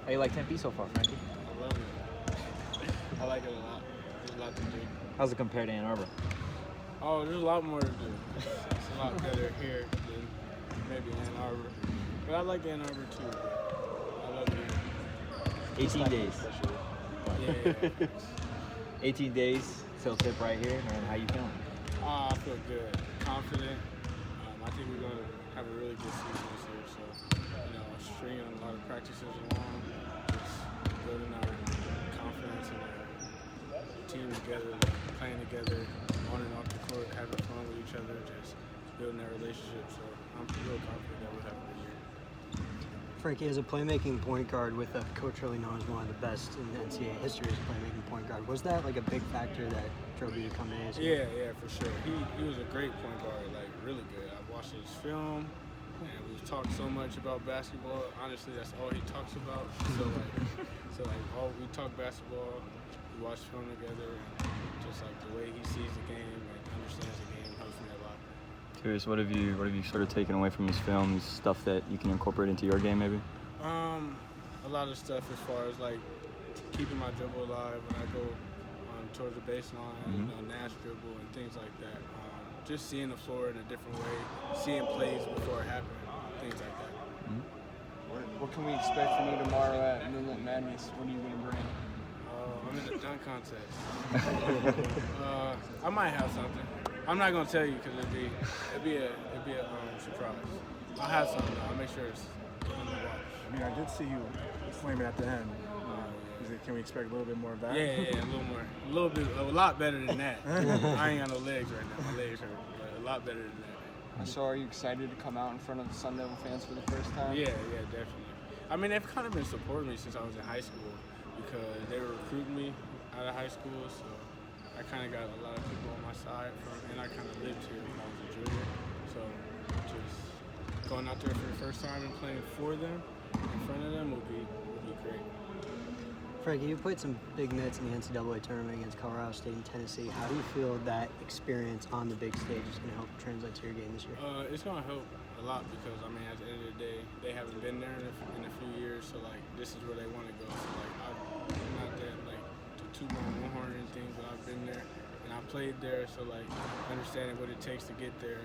How you like Tempe so far, Frankie? I love it. I like it a lot. There's a lot to do. How's it compared to Ann Arbor? Oh, there's a lot more to do. It's a lot better here than maybe Ann Arbor. But I like Ann Arbor too. I love it. 18 days. Yeah. 18 days, still tip right here, and how you feeling? I feel good, confident. I think we're going to have a really good season this year. So, stringing a lot of practices along, just building our confidence and our team together, playing together, on and off the court, having fun with each other, just building that relationship. So I'm real confident that we'll have a good year. Frankie, as a playmaking point guard with a coach really known as one of the best in NCAA history as a playmaking point guard, was that like a big factor that drove you to come to ASU? Yeah, for sure. He was a great point guard, like really good. I watched his film, and we've talked so much about basketball. Honestly, that's all he talks about. So we talk basketball, we watch film together, and just like the way he sees the game and understands the game helps me a lot. Curious, what have you sort of taken away from his films? Stuff that you can incorporate into your game, maybe? A lot of stuff as far as like keeping my dribble alive when I go towards the baseline, Nash dribble and things like that. Just seeing the floor in a different way, seeing plays before it happened, things like that. What can we expect from you tomorrow at Moonlit Madness? What are you going to bring? I'm in the dunk contest. I might have something. I'm not gonna tell you because it'd be a surprise. I'll have something. I'll make sure it's on the watch. I mean, I did see you flame it at the end. Can we expect a little bit more of that? Yeah, a lot better than that. I ain't got no legs right now. My legs hurt, but a lot better than that. So are you excited to come out in front of the Sun Devil fans for the first time? Yeah, definitely. I mean, they've kind of been supporting me since I was in high school because they were recruiting me out of high school, so I kind of got a lot of people on my side, and I kind of lived here when I was a junior. So just going out there for the first time and playing for them, in front of them, would be great. Frankie, you played some big minutes in the NCAA tournament against Colorado State and Tennessee. How do you feel that experience on the big stage is going to help translate to your game this year? It's going to help a lot because, I mean, at the end of the day, they haven't been there in a few years, so, like, this is where they want to go. So, like, I'm not that, like, to toot my own horn or anything, but I've been there, and I played there, so, like, understanding what it takes to get there,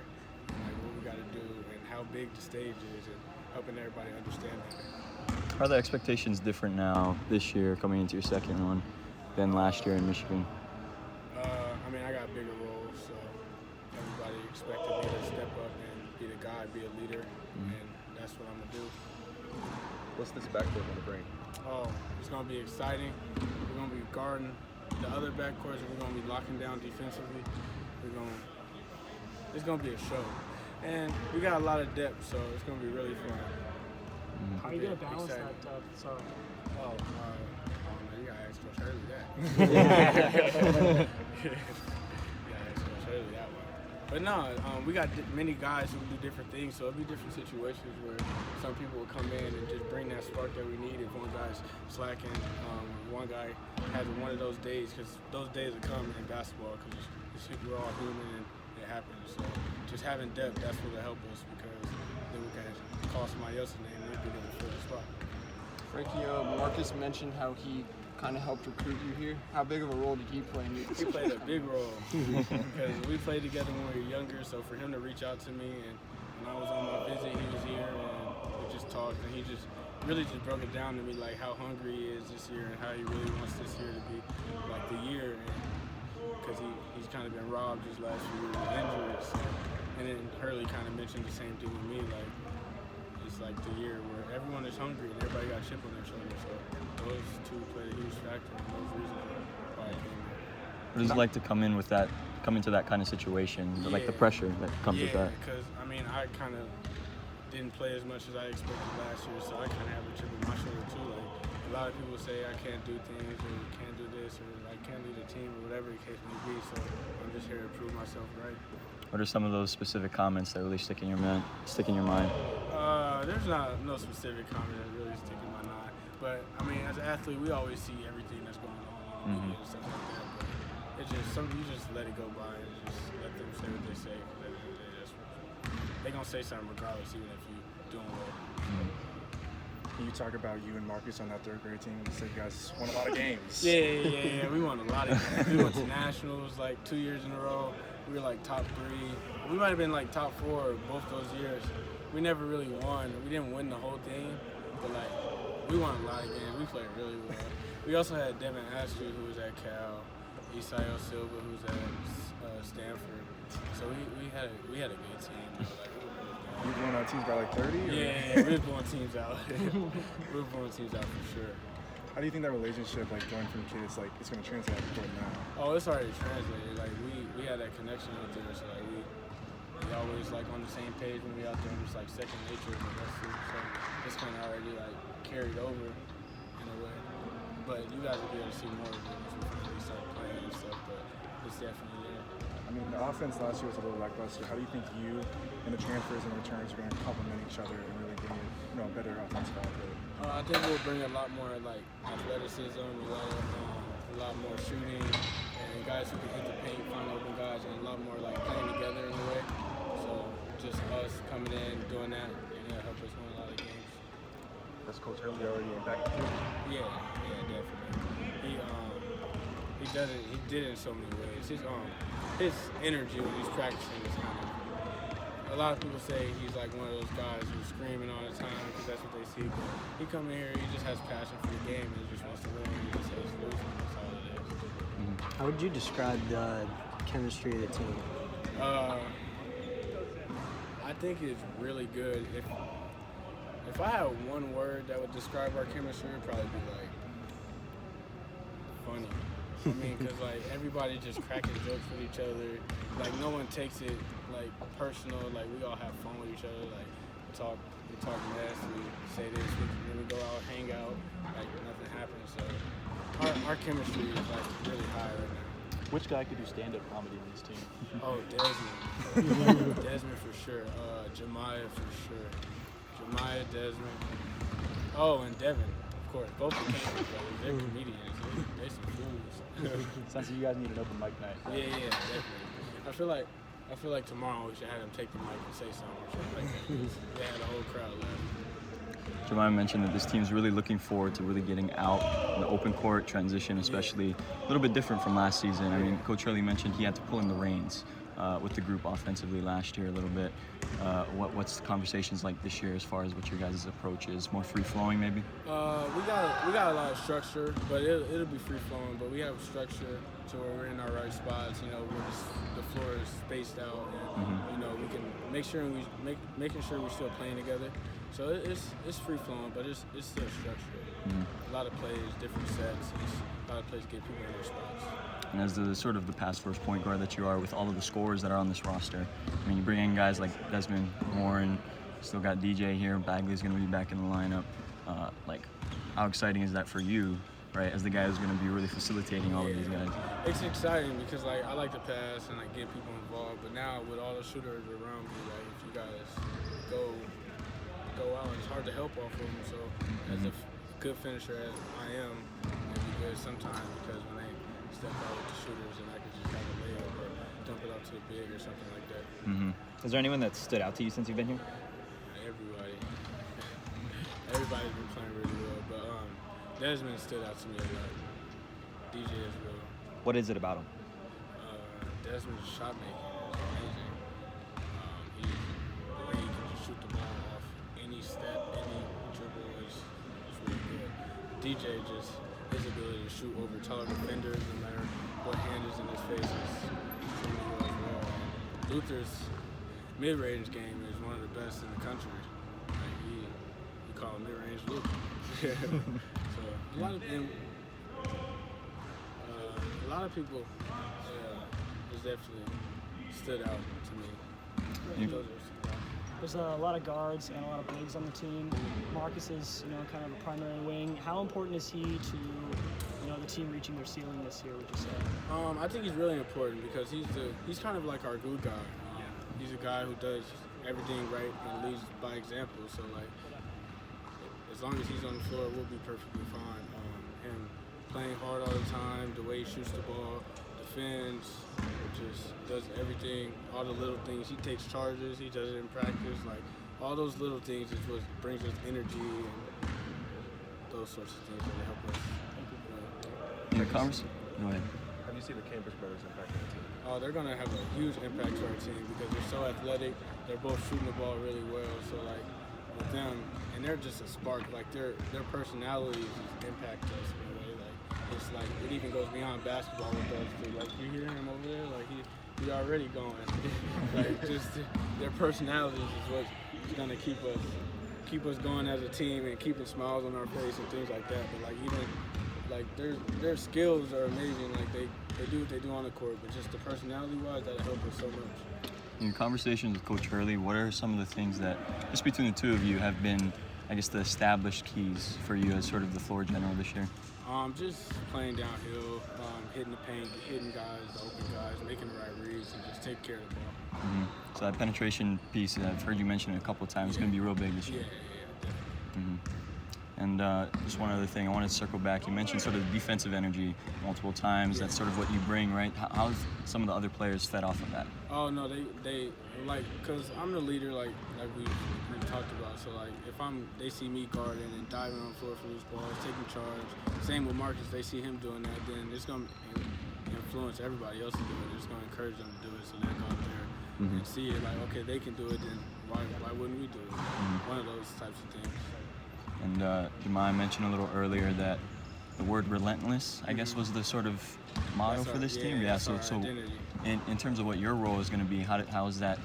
and, like, what we got to do, and how big the stage is, and helping everybody understand that. Are the expectations different now this year coming into your second one than last year in Michigan? I mean, I got bigger roles, so everybody expected me to step up and be the guy, be a leader, and that's what I'm going to do. What's this backcourt going to bring? Oh, it's going to be exciting. We're going to be guarding the other backcourts, and we're going to be locking down defensively. It's going to be a show. And we got a lot of depth, so it's going to be really fun. How are you going to balance that? Oh, you got to ask Coach Hurley that. You got to ask Coach Hurley that one. But no, we got many guys who do different things, so it'll be different situations where some people will come in and just bring that spark that we need if one guy's slacking, one guy has one of those days, because those days will come in basketball because we're all human and it happens. So just having depth, that's what will help us because then we can call somebody else's name and we'll be there to fill the spot. Frankie, Marcus mentioned how he kind of helped recruit you here. How big of a role did he play in you? He played a big role because we played together when we were younger, so for him to reach out to me and when I was on my visit, he was here and we just talked and he just really just broke it down to me like how hungry he is this year and how he really wants this year to be like the year because he's kind of been robbed his last few years with injuries. And then Hurley kind of mentioned the same thing with me, like it's like the year where everyone is hungry and everybody got a chip on their shoulder. So those two played a huge factor in those reasons why I came here. What is it like to come into that kind of situation, like the pressure that comes with that? Yeah, because, I mean, I kind of didn't play as much as I expected last year, so I kind of have a chip on my shoulder too. Like, a lot of people say I can't do things or can't do this or I can't lead a team or whatever the case may be, so I'm just here to prove myself right. What are some of those specific comments that really stick in your mind? There's no specific comment that really stick in my mind. But, I mean, as an athlete, we always see everything that's going on in the media and stuff like that. But it's just something you just let it go by and just let them say what they say. They're going to say something regardless, even if you're doing well. Can you talk about you and Marcus on that third grade team? You said you guys won a lot of games. Yeah. We won a lot of games. We went to nationals like 2 years in a row. We were like top 3. We might have been like top 4 both those years. We never really won. We didn't win the whole thing, but like we won a lot of games. We played really well. We also had Devin Ashley, who was at Cal, Isaio Silva, who's at Stanford. So we had a good team. Like, You won our teams by like 30? Or? yeah, we were blowing teams out. We were blowing teams out for sure. How do you think that relationship, like going from kids, like it's going to translate to court now? Oh, it's already translated. Like we had that connection out there, so like we always like on the same page when we out there. And it's like second nature to us too. So it's kind of already like carried over in a way. But you guys will be able to see more of it if we finally start playing and stuff. But it's definitely there. I mean, the offense last year was a little lackluster. How do you think you and the transfers and returns are going to complement each other and really bring a better offensive output? I think we'll bring a lot more like athleticism, a lot more shooting, and guys who can hit the paint, find open guys, and a lot more like playing together in a way. So just us coming in, doing that, and it'll help us win a lot of games. Has Coach Hurley already impacted you? Yeah, definitely. He does it. He did it in so many ways. His energy when he's practicing is kind of. A lot of people say he's like one of those guys who's screaming all the time because that's what they see. But he come in here, he just has passion for the game and he just wants to win. He just hates losing. That's all it is. How would you describe the chemistry of the team? I think it's really good. If I had one word that would describe our chemistry, it'd probably be like funny. I mean, because like everybody just cracking jokes with each other. Like no one takes it like personal. Like we all have fun with each other. Like we talk mess. We say this. Then we go out, hang out. Like nothing happens. So our chemistry is like really high right now. Which guy could do stand-up comedy on this team? Oh, Desmond. Desmond for sure. Jemiah for sure. Jemiah, Desmond. Oh, and Devin, of course. Both the Campbell brothers. They're comedians. They some fools. Sounds like you guys need an open mic night. Yeah, definitely. I feel like tomorrow we should have them take the mic and say something or something like that. They had the whole crowd laugh. Jemiah mentioned that this team's really looking forward to really getting out in the open court transition, especially a little bit different from last season. I mean, Coach Hurley mentioned he had to pull in the reins with the group offensively last year a little bit. What's the conversations like this year as far as what your guys' approach is? More free-flowing maybe? We got a lot of structure, but it'll be free-flowing. But we have structure to where we're in our right spots. You know, where the floor is spaced out, and you know we can making sure we're still playing together. So it's free-flowing, but it's still structured. A lot of plays, different sets. A lot of plays get people in their spots. And as the sort of the pass-first point guard that you are with all of the scorers that are on this roster, I mean, you bring in guys like Desmond, Warren, still got DJ here, Bagley's going to be back in the lineup. Like, how exciting is that for you, right, as the guy who's going to be really facilitating all of these guys? It's exciting because, like, I like to pass and, like, get people involved. But now with all the shooters around me, like, if you guys go out, it's hard to help off of them. So as a good finisher as I am, it'd be good sometimes because when they step out with the shooters and I can just have a layup or dump it out to the big or something like that. Is there anyone that stood out to you since you've been here? Everybody. Everybody's been playing really well, but Desmond stood out to me a lot. DJ as well. What is it about him? Desmond's shot making is amazing. The way he can just shoot the ball off any step, any dribble is really good. DJ just his ability to shoot over taller defenders, no matter what hand is in his face, is extremely well as well. And Luther's mid-range game is one of the best in the country. Like you call him mid-range Luther. So a lot of people has definitely stood out to me. There's a lot of guards and a lot of bigs on the team. Marcus is, kind of a primary wing. How important is he to, the team reaching their ceiling this year, would you say? I think he's really important because he's kind of like our glue guy. He's a guy who does everything right and leads by example. So, like, as long as he's on the floor, we'll be perfectly fine. Him playing hard all the time, the way he shoots the ball, defends, just does everything, all the little things. He takes charges, he does it in practice. Like, all those little things is what brings us energy and those sorts of things really help us. In your conversation, go ahead. How do you see the Cambridge brothers impacting the team? Oh, they're gonna have a huge impact to our team because they're so athletic. They're both shooting the ball really well. So like with them, and they're just a spark. Like their personalities just impact us in a way. Like it's like it even goes beyond basketball with us too. Like you hear him over there, like he already going. Like just their personalities is what's gonna keep us going as a team and keeping smiles on our face and things like that. But like even like their skills are amazing. Like they do what they do on the court, but just the personality-wise, that'll help us so much. In your conversations with Coach Hurley, what are some of the things that, just between the two of you, have been, I guess, the established keys for you as sort of the floor general this year? Just playing downhill, hitting the paint, hitting guys, the open guys, making the right reads, and just take care of the ball. Mm-hmm. So that penetration piece, I've heard you mention it a couple of times, is going to be real big this year. Yeah, definitely. Mm-hmm. And just one other thing, I wanted to circle back. You mentioned sort of the defensive energy multiple times. That's sort of what you bring, right? How's some of the other players fed off of that? Oh no, they like, cause I'm the leader, like we talked about. So like if they see me guarding and diving on the floor for loose balls, taking charge. Same with Marcus, they see him doing that, then it's gonna influence everybody else to do it. It's gonna encourage them to do it, so they go out there and see it. Like, okay, they can do it, then why wouldn't we do it? One of those types of things. And Jemai mentioned a little earlier that the word relentless, I guess, was the sort of motto for this team. Yeah. So in terms of what your role is going to be, how does that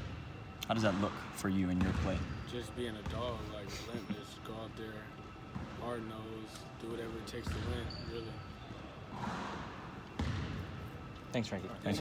look for you in your play? Just being a dog, like relentless. Go out there, hard nose, do whatever it takes to win. Really. Thanks, Frankie. Thanks.